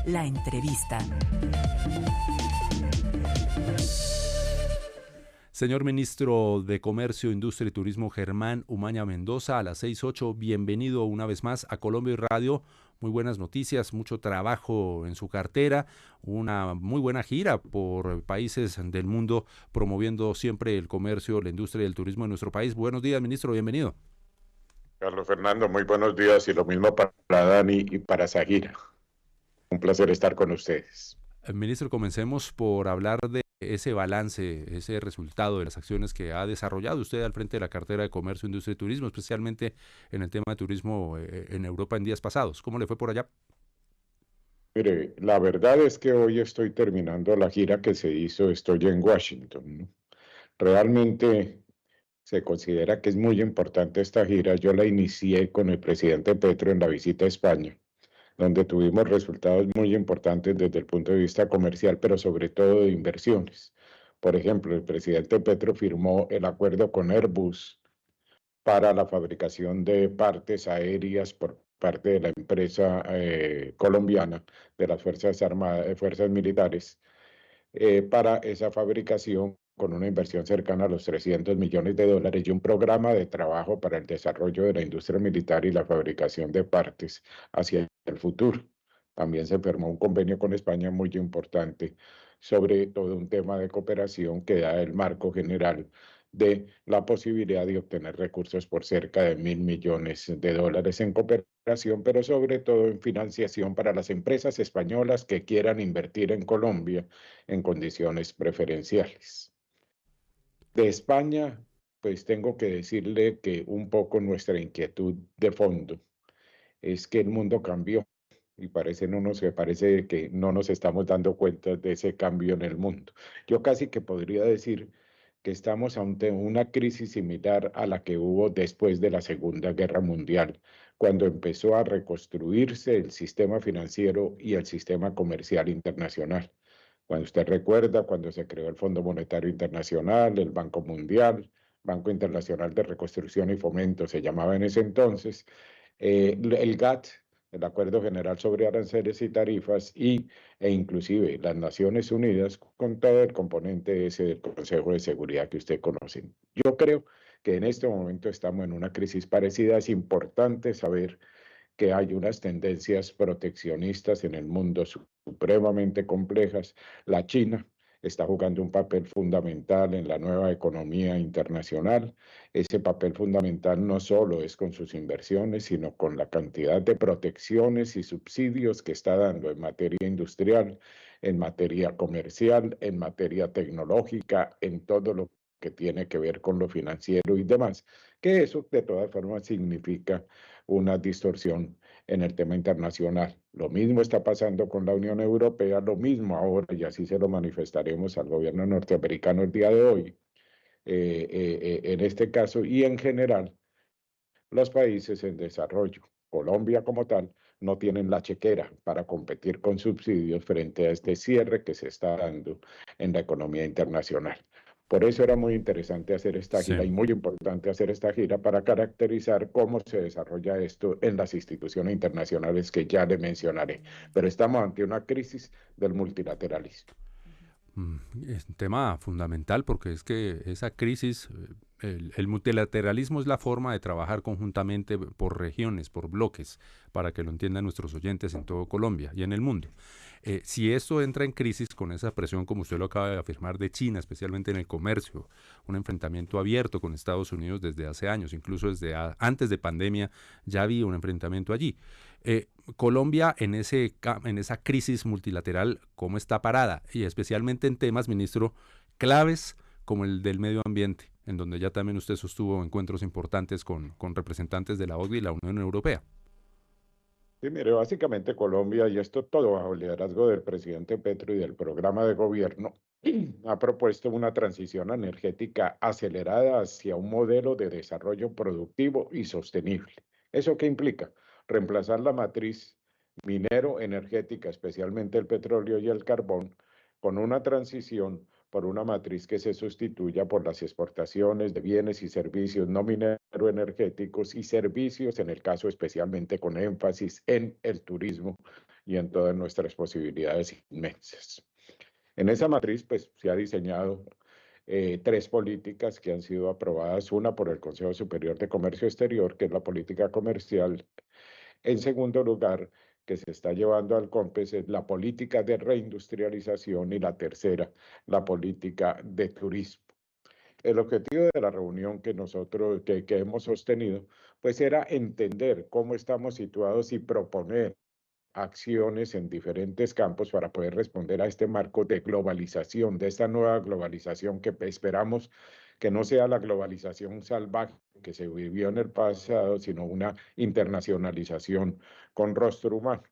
La entrevista. Señor Ministro de Comercio, Industria y Turismo, Germán Umaña Mendoza, a las 6:08, bienvenido una vez más a Colombia y Radio. Muy buenas noticias, mucho trabajo en su cartera, una muy buena gira por países del mundo, promoviendo siempre el comercio, la industria y el turismo en nuestro país. Buenos días, ministro, bienvenido. Carlos Fernando, muy buenos días y lo mismo para Dani y para Zahira. Un placer estar con ustedes. Ministro, comencemos por hablar de ese balance, ese resultado de las acciones que ha desarrollado usted al frente de la cartera de Comercio, Industria y Turismo, especialmente en el tema de turismo en Europa en días pasados. ¿Cómo le fue por allá? Mire, la verdad es que hoy estoy terminando la gira que se hizo, estoy en Washington, ¿no? Realmente se considera que es muy importante esta gira. Yo la inicié con el presidente Petro en la visita a España, donde tuvimos resultados muy importantes desde el punto de vista comercial, pero sobre todo de inversiones. Por ejemplo, el presidente Petro firmó el acuerdo con Airbus para la fabricación de partes aéreas por parte de la empresa colombiana de las Fuerzas Armadas, Fuerzas Militares, para esa fabricación con una inversión cercana a los $300 millones y un programa de trabajo para el desarrollo de la industria militar y la fabricación de partes hacia el futuro. También se firmó un convenio con España muy importante sobre todo un tema de cooperación que da el marco general de la posibilidad de obtener recursos por cerca de $1.000 millones en cooperación, pero sobre todo en financiación para las empresas españolas que quieran invertir en Colombia en condiciones preferenciales. De España, pues tengo que decirle que un poco nuestra inquietud de fondo es que el mundo cambió y parece que no nos estamos dando cuenta de ese cambio en el mundo. Yo casi que podría decir que estamos ante una crisis similar a la que hubo después de la Segunda Guerra Mundial, cuando empezó a reconstruirse el sistema financiero y el sistema comercial internacional. Cuando usted recuerda, cuando se creó el Fondo Monetario Internacional, el Banco Mundial, Banco Internacional de Reconstrucción y Fomento se llamaba en ese entonces, el GATT, el Acuerdo General sobre Aranceles y Tarifas, e inclusive las Naciones Unidas, con todo el componente ese del Consejo de Seguridad que usted conoce. Yo creo que en este momento estamos en una crisis parecida. Es importante saber que hay unas tendencias proteccionistas en el mundo supremamente complejas. La China está jugando un papel fundamental en la nueva economía internacional. Ese papel fundamental no solo es con sus inversiones, sino con la cantidad de protecciones y subsidios que está dando en materia industrial, en materia comercial, en materia tecnológica, en todo lo que tiene que ver con lo financiero y demás, que eso de todas formas significa una distorsión en el tema internacional. Lo mismo está pasando con la Unión Europea, lo mismo ahora, y así se lo manifestaremos al gobierno norteamericano el día de hoy, en este caso y en general, los países en desarrollo, Colombia como tal, no tienen la chequera para competir con subsidios frente a este cierre que se está dando en la economía internacional. Por eso era muy interesante hacer esta Sí. gira y muy importante hacer esta gira para caracterizar cómo se desarrolla esto en las instituciones internacionales que ya le mencionaré. Pero estamos ante una crisis del multilateralismo. Es un tema fundamental porque es que esa crisis, el multilateralismo es la forma de trabajar conjuntamente por regiones, por bloques, para que lo entiendan nuestros oyentes en todo Colombia y en el mundo. Si esto entra en crisis con esa presión, como usted lo acaba de afirmar, de China, especialmente en el comercio, un enfrentamiento abierto con Estados Unidos desde hace años, incluso desde antes de pandemia ya había un enfrentamiento allí. Colombia en esa crisis multilateral, ¿cómo está parada? Y especialmente en temas, ministro, claves como el del medio ambiente, en donde ya también usted sostuvo encuentros importantes con representantes de la OCDE y la Unión Europea. Sí, mire, básicamente Colombia, y esto todo bajo el liderazgo del presidente Petro y del programa de gobierno, ha propuesto una transición energética acelerada hacia un modelo de desarrollo productivo y sostenible. ¿Eso qué implica? Reemplazar la matriz minero-energética, especialmente el petróleo y el carbón, con una transición por una matriz que se sustituya por las exportaciones de bienes y servicios no mineroenergéticos y servicios, en el caso especialmente con énfasis en el turismo y en todas nuestras posibilidades inmensas. En esa matriz, pues, se ha diseñado tres políticas que han sido aprobadas, una por el Consejo Superior de Comercio Exterior, que es la política comercial. En segundo lugar, que se está llevando al COMPES es la política de reindustrialización y la tercera, la política de turismo. El objetivo de la reunión que nosotros que hemos sostenido, pues era entender cómo estamos situados y proponer acciones en diferentes campos para poder responder a este marco de globalización, de esta nueva globalización que esperamos que no sea la globalización salvaje que se vivió en el pasado, sino una internacionalización con rostro humano.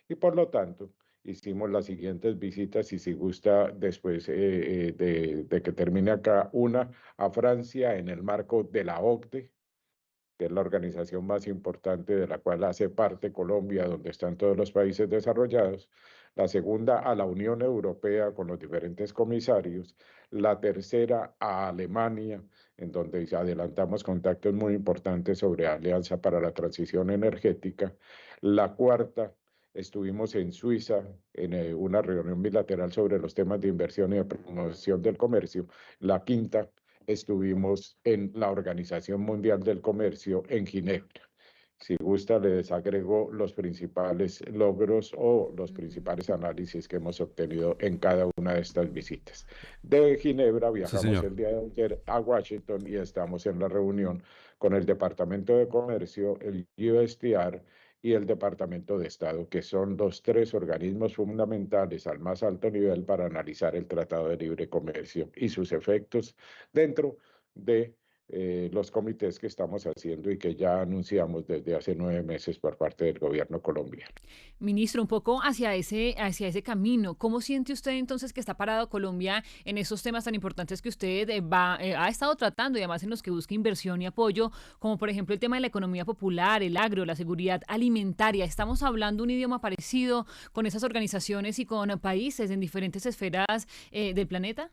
Y por lo tanto, hicimos las siguientes visitas y si gusta después de que termine acá, una a Francia en el marco de la OCDE, que es la organización más importante de la cual hace parte Colombia, donde están todos los países desarrollados, la segunda a la Unión Europea con los diferentes comisarios, la tercera a Alemania, en donde adelantamos contactos muy importantes sobre Alianza para la Transición Energética, la cuarta estuvimos en Suiza en una reunión bilateral sobre los temas de inversión y de promoción del comercio, la quinta estuvimos en la Organización Mundial del Comercio en Ginebra. Si gusta, les agrego los principales logros o los principales análisis que hemos obtenido en cada una de estas visitas. De Ginebra Sí, viajamos señor. el día de ayer a Washington y estamos en la reunión con el Departamento de Comercio, el USTR y el Departamento de Estado, que son los tres organismos fundamentales al más alto nivel para analizar el Tratado de Libre Comercio y sus efectos dentro de los comités que estamos haciendo y que ya anunciamos desde hace 9 meses por parte del gobierno colombiano. Ministro, un poco hacia ese camino. ¿Cómo siente usted entonces que está parado Colombia en esos temas tan importantes que usted ha estado tratando y además en los que busca inversión y apoyo, como por ejemplo el tema de la economía popular, el agro, la seguridad alimentaria? ¿Estamos hablando un idioma parecido con esas organizaciones y con países en diferentes esferas del planeta?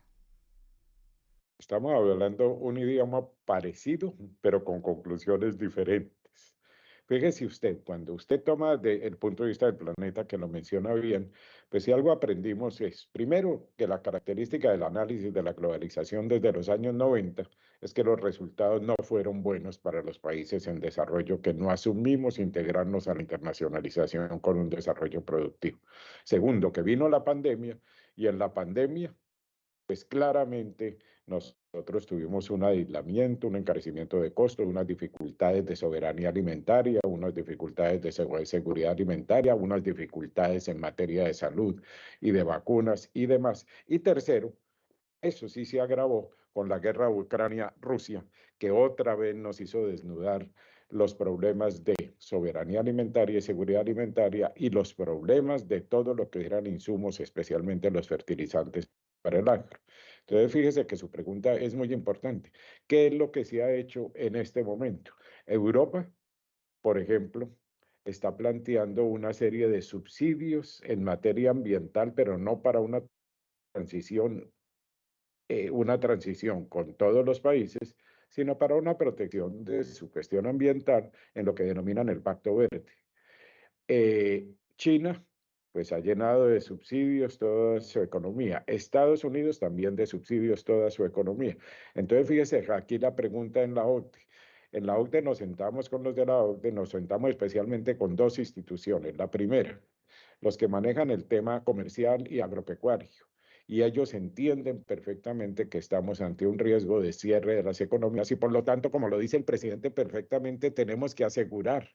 Estamos hablando un idioma parecido, pero con conclusiones diferentes. Fíjese usted, cuando usted toma el punto de vista del planeta, que lo menciona bien, pues si algo aprendimos es, primero, que la característica del análisis de la globalización desde los años 90 es que los resultados no fueron buenos para los países en desarrollo, que no asumimos integrarnos a la internacionalización con un desarrollo productivo. Segundo, que vino la pandemia y en la pandemia pues claramente nosotros tuvimos un aislamiento, un encarecimiento de costos, unas dificultades de soberanía alimentaria, unas dificultades de seguridad alimentaria, unas dificultades en materia de salud y de vacunas y demás. Y tercero, eso sí se agravó con la guerra Ucrania-Rusia, que otra vez nos hizo desnudar los problemas de soberanía alimentaria y seguridad alimentaria y los problemas de todo lo que eran insumos, especialmente los fertilizantes para el agro. Entonces, fíjese que su pregunta es muy importante. ¿Qué es lo que se ha hecho en este momento? Europa, por ejemplo, está planteando una serie de subsidios en materia ambiental, pero no para una transición con todos los países, sino para una protección de su cuestión ambiental en lo que denominan el Pacto Verde. China, pues ha llenado de subsidios toda su economía. Estados Unidos también de subsidios toda su economía. Entonces, fíjese, aquí la pregunta en la OCDE. En la OCDE nos sentamos con los de la OCDE, nos sentamos especialmente con dos instituciones. La primera, los que manejan el tema comercial y agropecuario. Y ellos entienden perfectamente que estamos ante un riesgo de cierre de las economías y por lo tanto, como lo dice el presidente perfectamente, tenemos que asegurar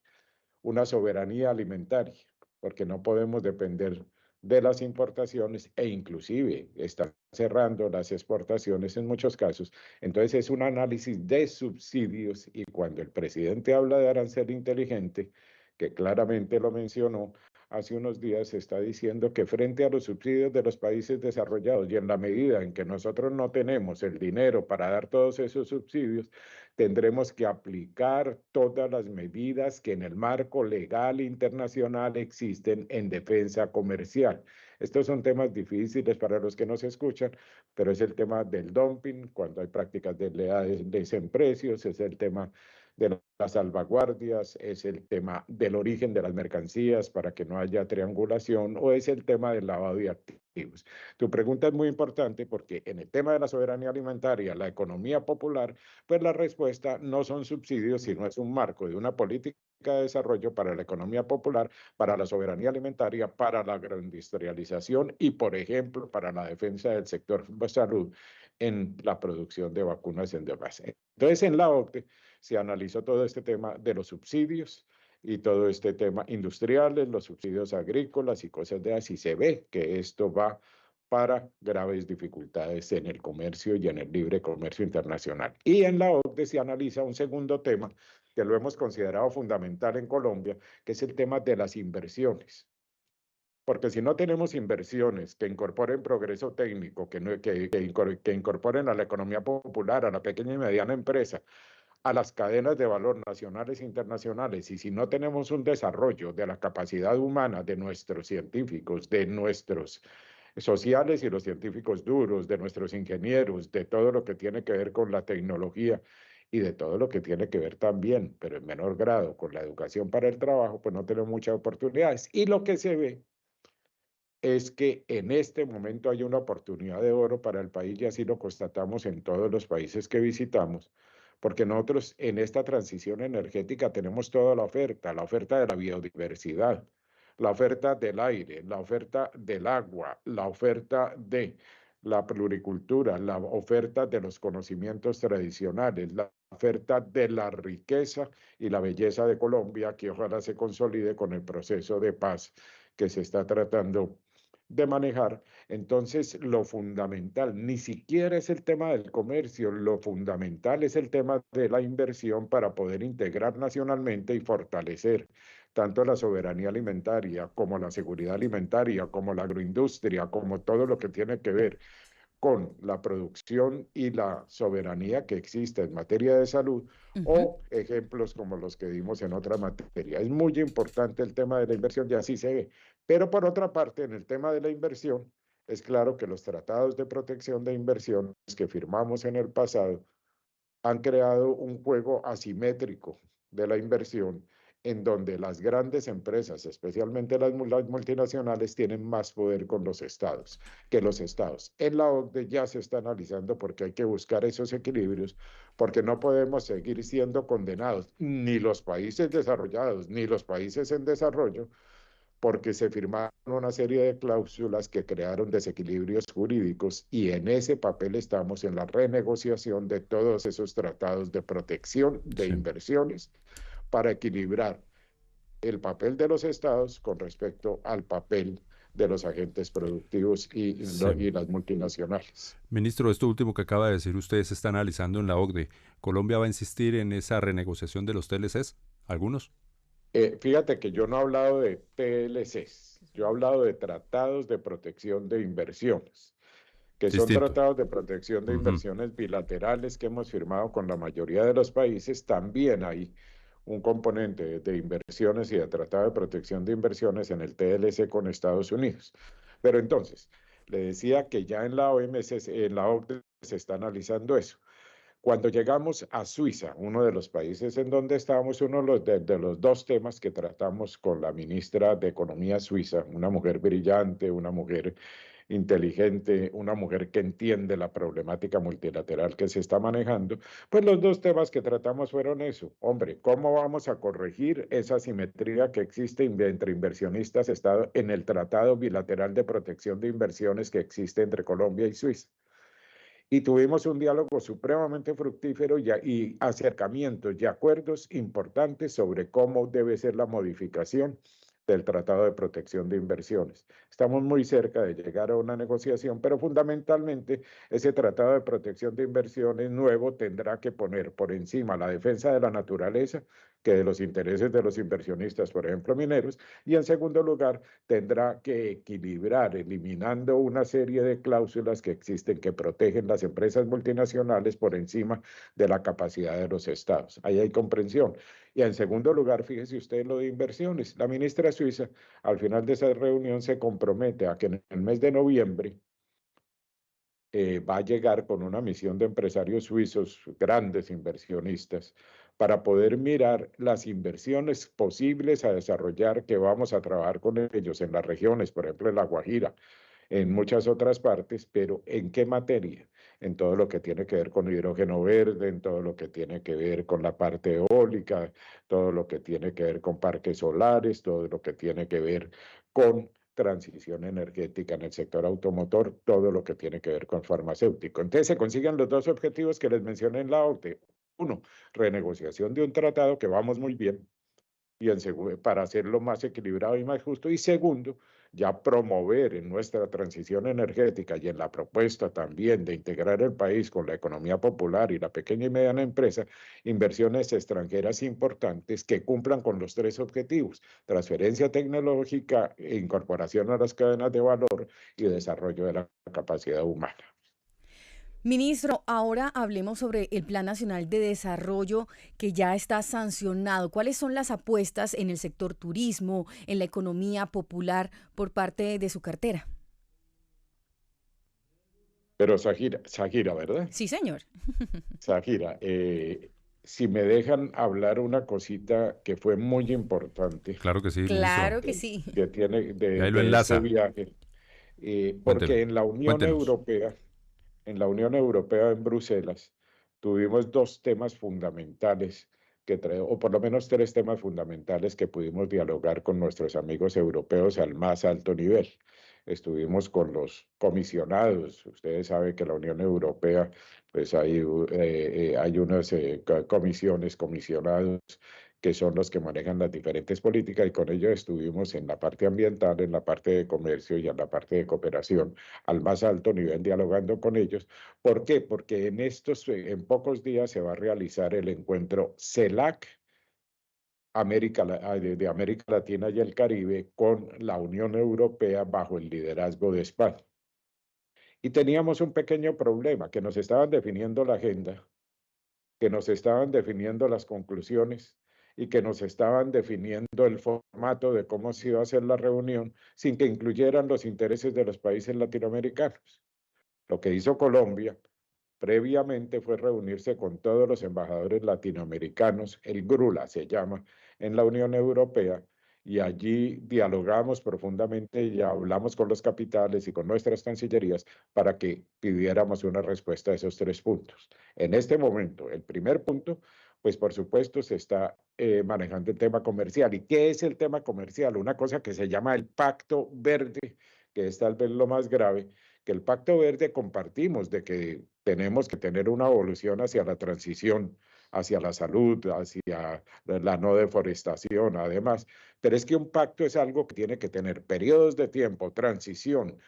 una soberanía alimentaria, porque no podemos depender de las importaciones e inclusive están cerrando las exportaciones en muchos casos. Entonces es un análisis de subsidios y cuando el presidente habla de arancel inteligente, que claramente lo mencionó, hace unos días se está diciendo que frente a los subsidios de los países desarrollados y en la medida en que nosotros no tenemos el dinero para dar todos esos subsidios, tendremos que aplicar todas las medidas que en el marco legal internacional existen en defensa comercial. Estos son temas difíciles para los que nos escuchan, pero es el tema del dumping, cuando hay prácticas desleales en precios, es el tema de las salvaguardias, es el tema del origen de las mercancías para que no haya triangulación o es el tema del lavado de activos. Tu pregunta es muy importante porque en el tema de la soberanía alimentaria, la economía popular, pues la respuesta no son subsidios, sino es un marco de una política de desarrollo para la economía popular, para la soberanía alimentaria, para la agroindustrialización y, por ejemplo, para la defensa del sector de salud en la producción de vacunas en demás. Entonces, en la OCDE se analizó todo este tema de los subsidios y todo este tema industriales, los subsidios agrícolas y cosas de así. Se ve que esto va para graves dificultades en el comercio y en el libre comercio internacional. Y en la OCDE se analiza un segundo tema que lo hemos considerado fundamental en Colombia, que es el tema de las inversiones. Porque si no tenemos inversiones que incorporen progreso técnico, que incorporen a la economía popular, a la pequeña y mediana empresa, a las cadenas de valor nacionales e internacionales, y si no tenemos un desarrollo de la capacidad humana de nuestros científicos, de nuestros sociales y los científicos duros, de nuestros ingenieros, de todo lo que tiene que ver con la tecnología y de todo lo que tiene que ver también, pero en menor grado, con la educación para el trabajo, pues no tenemos muchas oportunidades. Y lo que se ve es que en este momento hay una oportunidad de oro para el país y así lo constatamos en todos los países que visitamos, porque nosotros en esta transición energética tenemos toda la oferta de la biodiversidad, la oferta del aire, la oferta del agua, la oferta de la pluricultura, la oferta de los conocimientos tradicionales, la oferta de la riqueza y la belleza de Colombia, que ojalá se consolide con el proceso de paz que se está tratando de manejar. Entonces, lo fundamental ni siquiera es el tema del comercio, lo fundamental es el tema de la inversión para poder integrar nacionalmente y fortalecer tanto la soberanía alimentaria como la seguridad alimentaria, como la agroindustria, como todo lo que tiene que ver con la producción y la soberanía que existe en materia de salud Ujú. o ejemplos como los que dimos en otra materia. Es muy importante el tema de la inversión y así se ve. Pero por otra parte, en el tema de la inversión, es claro que los tratados de protección de inversiones que firmamos en el pasado han creado un juego asimétrico de la inversión en donde las grandes empresas, especialmente las multinacionales, tienen más poder con los estados que los estados. En la OCDE ya se está analizando porque hay que buscar esos equilibrios, porque no podemos seguir siendo condenados, ni los países desarrollados, ni los países en desarrollo, porque se firmaron una serie de cláusulas que crearon desequilibrios jurídicos y en ese papel estamos en la renegociación de todos esos tratados de protección de Sí. inversiones para equilibrar el papel de los estados con respecto al papel de los agentes productivos Sí. y las multinacionales. Ministro, esto último que acaba de decir usted se está analizando en la OCDE. ¿Colombia va a insistir en esa renegociación de los TLCs? ¿Algunos? Fíjate que yo no he hablado de TLCs, yo he hablado de tratados de protección de inversiones, que son Distinto. tratados de protección de Ujú. inversiones bilaterales que hemos firmado con la mayoría de los países. También hay un componente de inversiones y de tratado de protección de inversiones en el TLC con Estados Unidos. Pero entonces, le decía que ya en la OMC, en la OCDE se está analizando eso. Cuando llegamos a Suiza, uno de los países en donde estábamos, uno de los dos temas que tratamos con la ministra de Economía suiza, una mujer brillante, una mujer inteligente, una mujer que entiende la problemática multilateral que se está manejando, pues los dos temas que tratamos fueron eso. Hombre, ¿cómo vamos a corregir esa simetría que existe entre inversionistas Estado en el Tratado Bilateral de Protección de Inversiones que existe entre Colombia y Suiza? Y tuvimos un diálogo supremamente fructífero y acercamientos y acuerdos importantes sobre cómo debe ser la modificación del Tratado de Protección de Inversiones. Estamos muy cerca de llegar a una negociación, pero fundamentalmente ese Tratado de Protección de Inversiones nuevo tendrá que poner por encima la defensa de la naturaleza que de los intereses de los inversionistas, por ejemplo, mineros, y en segundo lugar, tendrá que equilibrar, eliminando una serie de cláusulas que existen que protegen las empresas multinacionales por encima de la capacidad de los estados. Ahí hay comprensión. Y en segundo lugar, fíjese usted en lo de inversiones. La ministra suiza, al final de esa reunión, se compromete a que en el mes de noviembre va a llegar con una misión de empresarios suizos, grandes inversionistas, para poder mirar las inversiones posibles a desarrollar que vamos a trabajar con ellos en las regiones, por ejemplo, en La Guajira, en muchas otras partes, pero ¿en qué materia? En todo lo que tiene que ver con hidrógeno verde, en todo lo que tiene que ver con la parte eólica, todo lo que tiene que ver con parques solares, todo lo que tiene que ver con transición energética en el sector automotor, todo lo que tiene que ver con farmacéutico. Entonces se consiguen los dos objetivos que les mencioné en la OCDE. Uno, renegociación de un tratado que vamos muy bien, y para hacerlo más equilibrado y más justo. Y segundo, ya promover en nuestra transición energética y en la propuesta también de integrar el país con la economía popular y la pequeña y mediana empresa, inversiones extranjeras importantes que cumplan con los tres objetivos: transferencia tecnológica, incorporación a las cadenas de valor y desarrollo de la capacidad humana. Ministro, ahora hablemos sobre el Plan Nacional de Desarrollo que ya está sancionado. ¿Cuáles son las apuestas en el sector turismo, en la economía popular por parte de su cartera? Pero Sajira, ¿verdad? Sí, señor. Sajira, si me dejan hablar una cosita que fue muy importante Claro que sí, ministro. Claro que sí. que tiene Y ahí lo de este enlaza. viaje, Cuéntelo. porque Cuéntenos. En la Unión Europea en Bruselas, tuvimos dos temas fundamentales o por lo menos tres temas fundamentales que pudimos dialogar con nuestros amigos europeos al más alto nivel. Estuvimos con los comisionados. Ustedes saben que la Unión Europea, pues hay unas comisiones, comisionados, que son los que manejan las diferentes políticas, y con ellos estuvimos en la parte ambiental, en la parte de comercio y en la parte de cooperación al más alto nivel dialogando con ellos. ¿Por qué? Porque en pocos días se va a realizar el encuentro CELAC de América Latina y el Caribe con la Unión Europea bajo el liderazgo de España. Y teníamos un pequeño problema, que nos estaban definiendo la agenda, que nos estaban definiendo las conclusiones y que nos estaban definiendo el formato de cómo se iba a hacer la reunión sin que incluyeran los intereses de los países latinoamericanos. Lo que hizo Colombia previamente fue reunirse con todos los embajadores latinoamericanos, el GRULA se llama, en la Unión Europea, y allí dialogamos profundamente y hablamos con los capitales y con nuestras cancillerías para que pidiéramos una respuesta a esos tres puntos. En este momento, el primer punto, pues por supuesto se está manejando el tema comercial. ¿Y qué es el tema comercial? Una cosa que se llama el Pacto Verde, que es tal vez lo más grave, que el Pacto Verde compartimos de que tenemos que tener una evolución hacia la transición, hacia la salud, hacia la no deforestación, además. Pero es que un pacto es algo que tiene que tener periodos de tiempo, transición,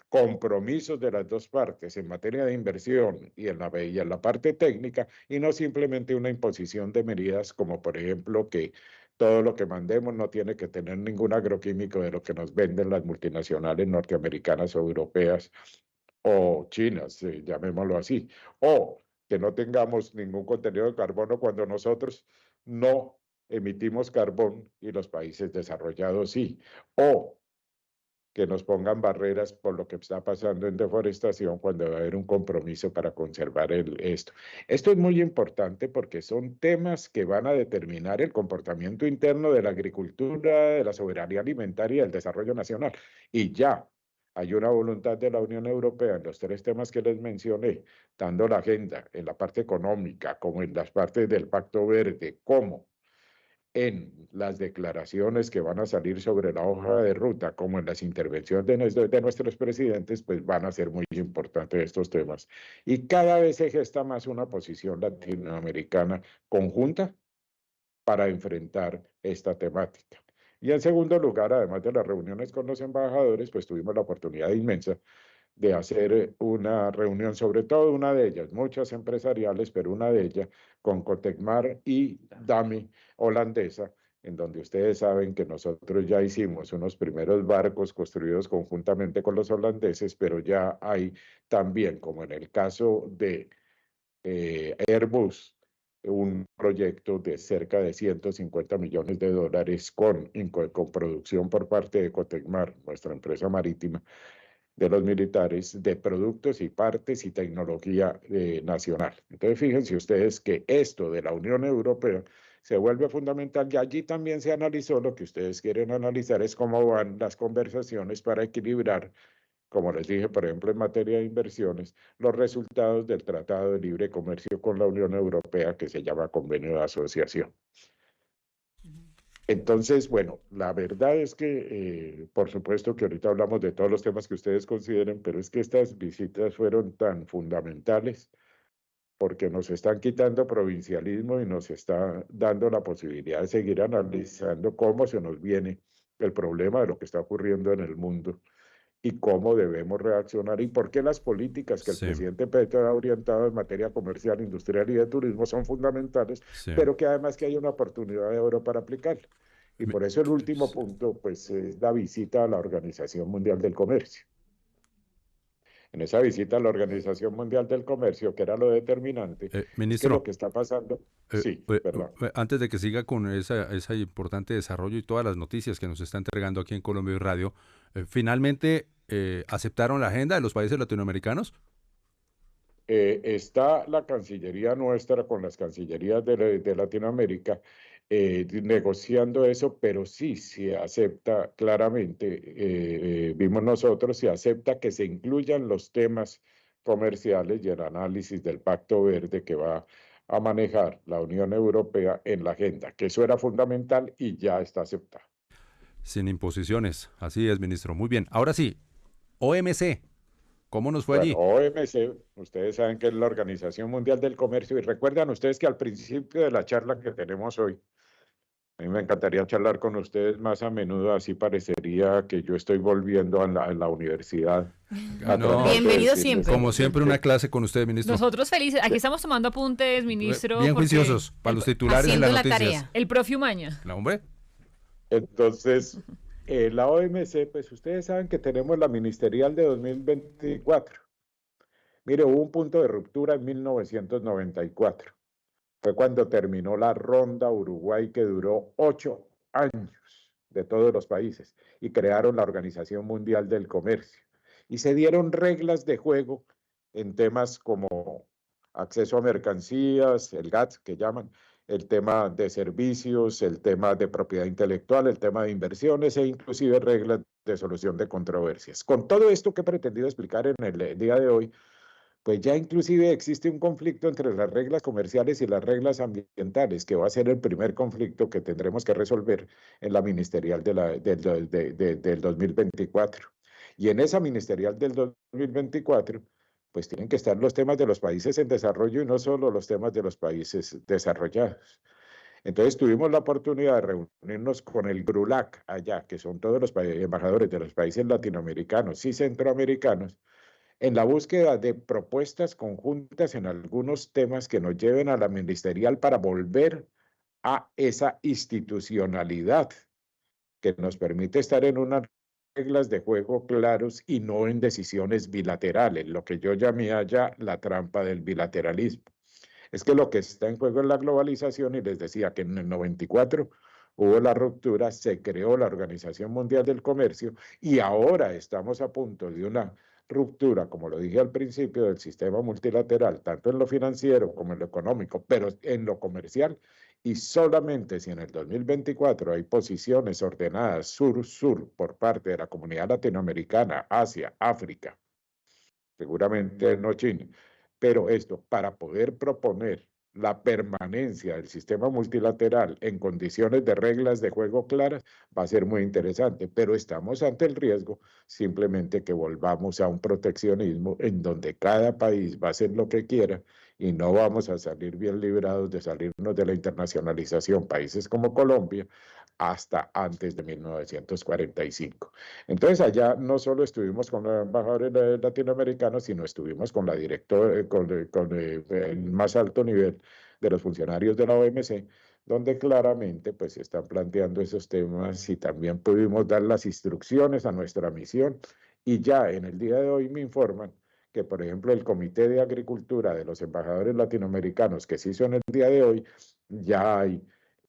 compromisos de las dos partes en materia de inversión y en la parte técnica, y no simplemente una imposición de medidas como, por ejemplo, que todo lo que mandemos no tiene que tener ningún agroquímico de lo que nos venden las multinacionales norteamericanas o europeas o chinas, llamémoslo así, o que no tengamos ningún contenido de carbono cuando nosotros no emitimos carbón y los países desarrollados sí, o que nos pongan barreras por lo que está pasando en deforestación cuando va a haber un compromiso para conservar esto. Esto es muy importante porque son temas que van a determinar el comportamiento interno de la agricultura, de la soberanía alimentaria y del desarrollo nacional. Y ya hay una voluntad de la Unión Europea en los tres temas que les mencioné, dando la agenda en la parte económica, como en las partes del Pacto Verde, como en las declaraciones que van a salir sobre la hoja de ruta, como en las intervenciones de nuestros presidentes, pues van a ser muy importantes estos temas. Y cada vez se gesta más una posición latinoamericana conjunta para enfrentar esta temática. Y en segundo lugar, además de las reuniones con los embajadores, pues tuvimos la oportunidad inmensa de hacer una reunión, sobre todo una de ellas, muchas empresariales, pero una de ellas con Cotecmar y Dami holandesa, en donde ustedes saben que nosotros ya hicimos unos primeros barcos construidos conjuntamente con los holandeses, pero ya hay también, como en el caso de Airbus, un proyecto de cerca de 150 millones de dólares con producción por parte de Cotecmar, nuestra empresa marítima, de los militares de productos y partes y tecnología nacional. Entonces, fíjense ustedes que esto de la Unión Europea se vuelve fundamental y allí también se analizó lo que ustedes quieren analizar, es cómo van las conversaciones para equilibrar, como les dije, por ejemplo, en materia de inversiones, los resultados del Tratado de Libre Comercio con la Unión Europea, que se llama Convenio de Asociación. Entonces, bueno, la verdad es que, por supuesto que ahorita hablamos de todos los temas que ustedes consideren, pero es que estas visitas fueron tan fundamentales porque nos están quitando provincialismo y nos está dando la posibilidad de seguir analizando cómo se nos viene el problema de lo que está ocurriendo en el mundo y cómo debemos reaccionar y por qué las políticas que el Sí, presidente Petro ha orientado en materia comercial, industrial y de turismo son fundamentales, sí. pero que además que hay una oportunidad de oro para aplicar. Y Mi- por eso el último s- punto, pues, es la visita a la Organización Mundial del Comercio. En esa visita a la Organización Mundial del Comercio, que era lo determinante, es que lo Ministro, que está pasando, sí, perdón. antes de que siga con ese importante desarrollo y todas las noticias que nos está entregando aquí en Colombia y Radio, ¿finalmente aceptaron la agenda de los países latinoamericanos? Está la Cancillería nuestra con las Cancillerías de Latinoamérica negociando eso, pero sí se acepta claramente, vimos nosotros, se acepta que se incluyan los temas comerciales y el análisis del Pacto Verde que va a manejar la Unión Europea en la agenda, que eso era fundamental y ya está aceptado. Sin imposiciones. Así es, ministro. Muy bien. Ahora sí, OMC. ¿Cómo nos fue Bueno, allí? OMC, ustedes saben que es la Organización Mundial del Comercio y recuerdan ustedes que al principio de la charla que tenemos hoy, a mí me encantaría charlar con ustedes más a menudo, así parecería que yo estoy volviendo a la universidad a No, tratar de Bienvenido decirles siempre. como cómo siempre, una clase con usted, ministro. Nosotros felices. Aquí estamos tomando apuntes, ministro, Bien porque juiciosos para los titulares de las Haciendo la noticias. tarea. el profe Umaña. No, hombre. Entonces, la OMC, pues ustedes saben que tenemos la ministerial de 2024. Mire, hubo un punto de ruptura en 1994. Fue cuando terminó la ronda Uruguay que duró 8 años de todos los países y crearon la Organización Mundial del Comercio. Y se dieron reglas de juego en temas como acceso a mercancías, el GATS que llaman, el tema de servicios, el tema de propiedad intelectual, el tema de inversiones e inclusive reglas de solución de controversias. Con todo esto que he pretendido explicar en el día de hoy, pues ya inclusive existe un conflicto entre las reglas comerciales y las reglas ambientales, que va a ser el primer conflicto que tendremos que resolver en la ministerial del 2024. Y en esa ministerial del 2024, pues tienen que estar los temas de los países en desarrollo y no solo los temas de los países desarrollados. Entonces tuvimos la oportunidad de reunirnos con el GRULAC allá, que son todos los embajadores de los países latinoamericanos y centroamericanos, en la búsqueda de propuestas conjuntas en algunos temas que nos lleven a la ministerial para volver a esa institucionalidad que nos permite estar en unas reglas de juego claros y no en decisiones bilaterales, lo que yo llamé allá la trampa del bilateralismo. Es que lo que está en juego es la globalización y les decía que en el 94 hubo la ruptura, se creó la Organización Mundial del Comercio y ahora estamos a punto de una ruptura, como lo dije al principio, del sistema multilateral, tanto en lo financiero como en lo económico, pero en lo comercial. Y solamente si en el 2024 hay posiciones ordenadas sur-sur por parte de la comunidad latinoamericana, Asia, África, seguramente no China, pero esto para poder proponer la permanencia del sistema multilateral en condiciones de reglas de juego claras va a ser muy interesante, pero estamos ante el riesgo simplemente que volvamos a un proteccionismo en donde cada país va a hacer lo que quiera y no vamos a salir bien librados de salirnos de la internacionalización. Países como Colombia hasta antes de 1945. Entonces allá no solo estuvimos con los embajadores latinoamericanos, sino estuvimos con la directora, con el más alto nivel de los funcionarios de la OMC, donde claramente pues se están planteando esos temas y también pudimos dar las instrucciones a nuestra misión y ya en el día de hoy me informan que, por ejemplo, el Comité de Agricultura de los embajadores latinoamericanos que se hizo en el día de hoy, ya hay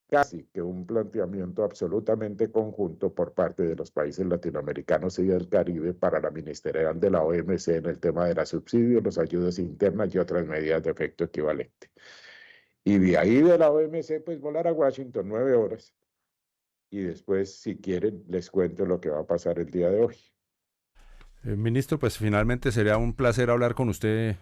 casi que un planteamiento absolutamente conjunto por parte de los países latinoamericanos y del Caribe para la ministerial de la OMC en el tema de los subsidios, las ayudas internas y otras medidas de efecto equivalente. Y de ahí de la OMC, pues volar a Washington 9 horas y después, si quieren, les cuento lo que va a pasar el día de hoy. Ministro, pues finalmente sería un placer hablar con usted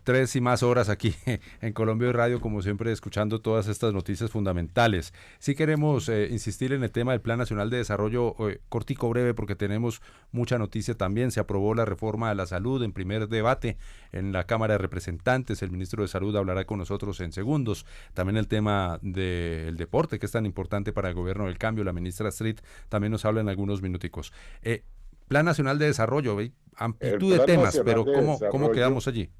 3 y más horas aquí en Colombia Radio, como siempre, escuchando todas estas noticias fundamentales. Sí queremos insistir en el tema del Plan Nacional de Desarrollo, cortico, breve, porque tenemos mucha noticia también. Se aprobó la reforma de la salud en primer debate en la Cámara de Representantes. El ministro de Salud hablará con nosotros en segundos. También el tema del deporte, que es tan importante para el gobierno del cambio. La ministra Street también nos habla en algunos minuticos. Plan Nacional de Desarrollo, amplitud de temas, pero ¿cómo quedamos allí?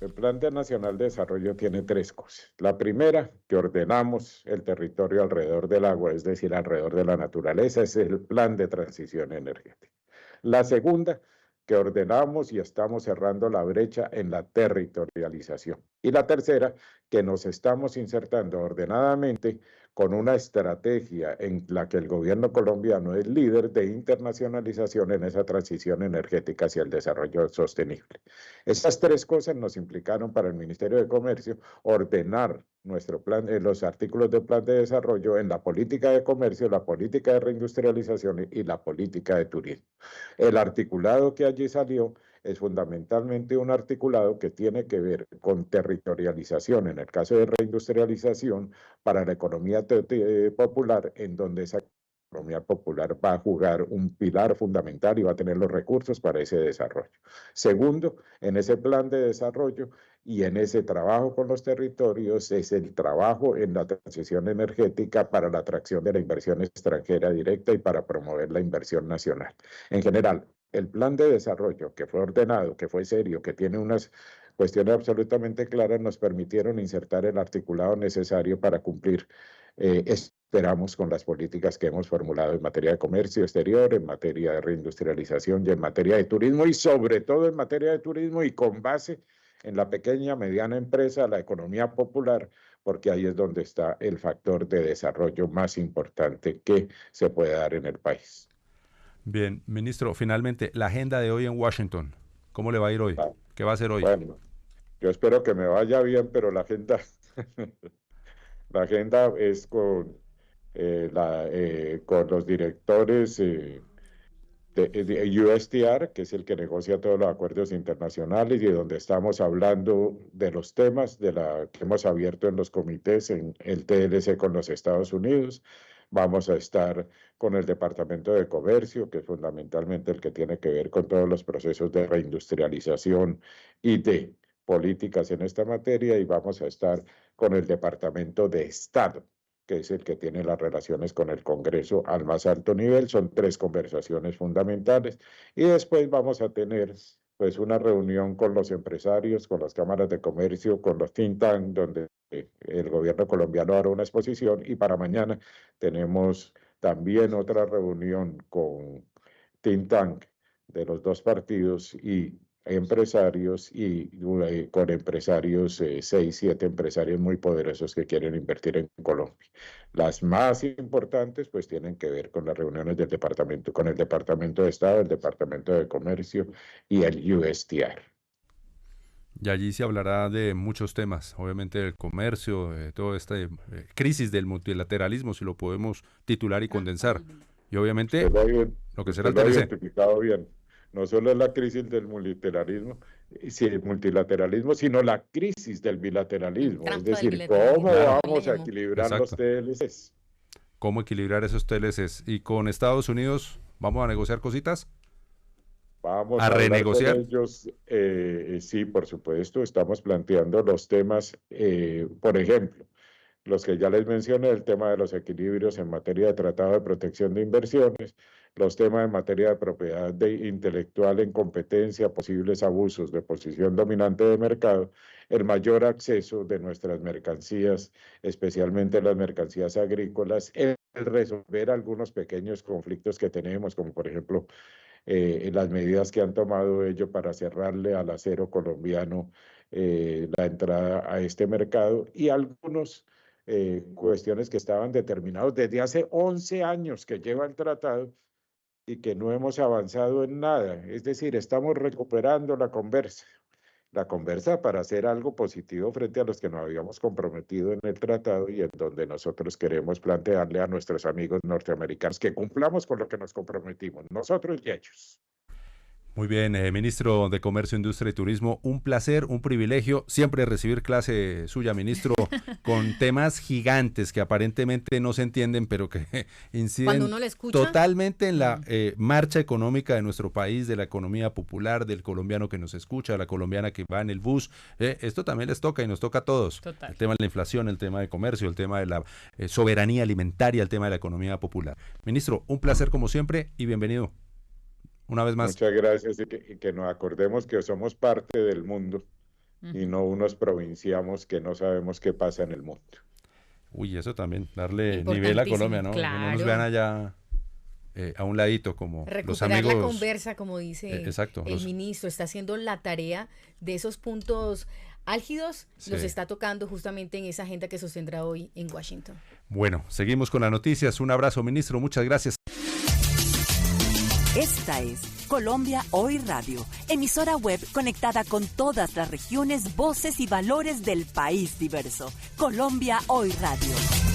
El Plan Nacional de Desarrollo tiene 3 cosas. La primera, que ordenamos el territorio alrededor del agua, es decir, alrededor de la naturaleza, es el Plan de Transición Energética. La segunda, que ordenamos y estamos cerrando la brecha en la territorialización. Y la tercera, que nos estamos insertando ordenadamente con una estrategia en la que el gobierno colombiano es líder de internacionalización en esa transición energética hacia el desarrollo sostenible. Esas 3 cosas nos implicaron para el Ministerio de Comercio ordenar nuestro plan, los artículos del plan de desarrollo en la política de comercio, la política de reindustrialización y la política de turismo. El articulado que allí salió es fundamentalmente un articulado que tiene que ver con territorialización, en el caso de reindustrialización, para la economía popular, en donde esa economía popular va a jugar un pilar fundamental y va a tener los recursos para ese desarrollo. Segundo, en ese plan de desarrollo y en ese trabajo con los territorios es el trabajo en la transición energética para la atracción de la inversión extranjera directa y para promover la inversión nacional. En general, el plan de desarrollo que fue ordenado, que fue serio, que tiene unas cuestiones absolutamente claras, nos permitieron insertar el articulado necesario para cumplir, esperamos, con las políticas que hemos formulado en materia de comercio exterior, en materia de reindustrialización y en materia de turismo, y sobre todo en materia de turismo y con base en la pequeña, mediana empresa, la economía popular, porque ahí es donde está el factor de desarrollo más importante que se puede dar en el país. Bien, ministro, finalmente, la agenda de hoy en Washington, ¿cómo le va a ir hoy? ¿Qué va a hacer hoy? Bueno, yo espero que me vaya bien, pero la agenda, la agenda es con los directores de USTR, que es el que negocia todos los acuerdos internacionales y donde estamos hablando de los temas que hemos abierto en los comités en el TLC con los Estados Unidos. Vamos a estar con el Departamento de Comercio, que es fundamentalmente el que tiene que ver con todos los procesos de reindustrialización y de políticas en esta materia, y vamos a estar con el Departamento de Estado, que es el que tiene las relaciones con el Congreso al más alto nivel. Son 3 conversaciones fundamentales. Y después vamos a tener pues una reunión con los empresarios, con las cámaras de comercio, con los think tank, donde el gobierno colombiano hará una exposición, y para mañana tenemos también otra reunión con think tank de los 2 partidos y empresarios, y con empresarios, 6, 7 empresarios muy poderosos que quieren invertir en Colombia. Las más importantes pues tienen que ver con las reuniones del departamento, con el Departamento de Estado, el Departamento de Comercio y el USTR. Y allí se hablará de muchos temas, obviamente del comercio, toda esta crisis del multilateralismo, si lo podemos titular y condensar. Y obviamente lo que será el lo ha TLC. identificado bien. No solo es la crisis del multilateralismo, sino la crisis del bilateralismo. Es decir, ¿cómo vamos a equilibrar los TLCs? ¿Cómo equilibrar esos TLCs? ¿Y con Estados Unidos vamos a negociar cositas? Vamos a renegociar. Con ellos, sí, por supuesto, estamos planteando los temas, por ejemplo, los que ya les mencioné, el tema de los equilibrios en materia de tratado de protección de inversiones, los temas en materia de propiedad intelectual en competencia, posibles abusos de posición dominante de mercado, el mayor acceso de nuestras mercancías, especialmente las mercancías agrícolas, el resolver algunos pequeños conflictos que tenemos, como por ejemplo las medidas que han tomado ellos para cerrarle al acero colombiano la entrada a este mercado, y algunos cuestiones que estaban determinadas desde hace 11 años que lleva el tratado y que no hemos avanzado en nada. Es decir, estamos recuperando la conversa para hacer algo positivo frente a los que nos habíamos comprometido en el tratado y en donde nosotros queremos plantearle a nuestros amigos norteamericanos que cumplamos con lo que nos comprometimos, nosotros y ellos. Muy bien, ministro de Comercio, Industria y Turismo, un placer, un privilegio siempre recibir clase suya, ministro, con temas gigantes que aparentemente no se entienden, pero que inciden totalmente en la marcha económica de nuestro país, de la economía popular, del colombiano que nos escucha, la colombiana que va en el bus. Esto también les toca y nos toca a todos. Total. El tema de la inflación, el tema de comercio, el tema de la soberanía alimentaria, el tema de la economía popular. Ministro, un placer como siempre y bienvenido. Una vez más. Muchas gracias y que nos acordemos que somos parte del mundo y no unos provinciamos que no sabemos qué pasa en el mundo. Uy, eso también, darle nivel a Colombia, ¿no? Claro. Que no nos vean allá a un ladito como recuperar los amigos. La conversa, como dice el ministro, está haciendo la tarea de esos puntos álgidos, sí. Los está tocando justamente en esa agenda que sostendrá hoy en Washington. Bueno, seguimos con las noticias. Un abrazo, ministro, muchas gracias. Esta es Colombia Hoy Radio, emisora web conectada con todas las regiones, voces y valores del país diverso. Colombia Hoy Radio.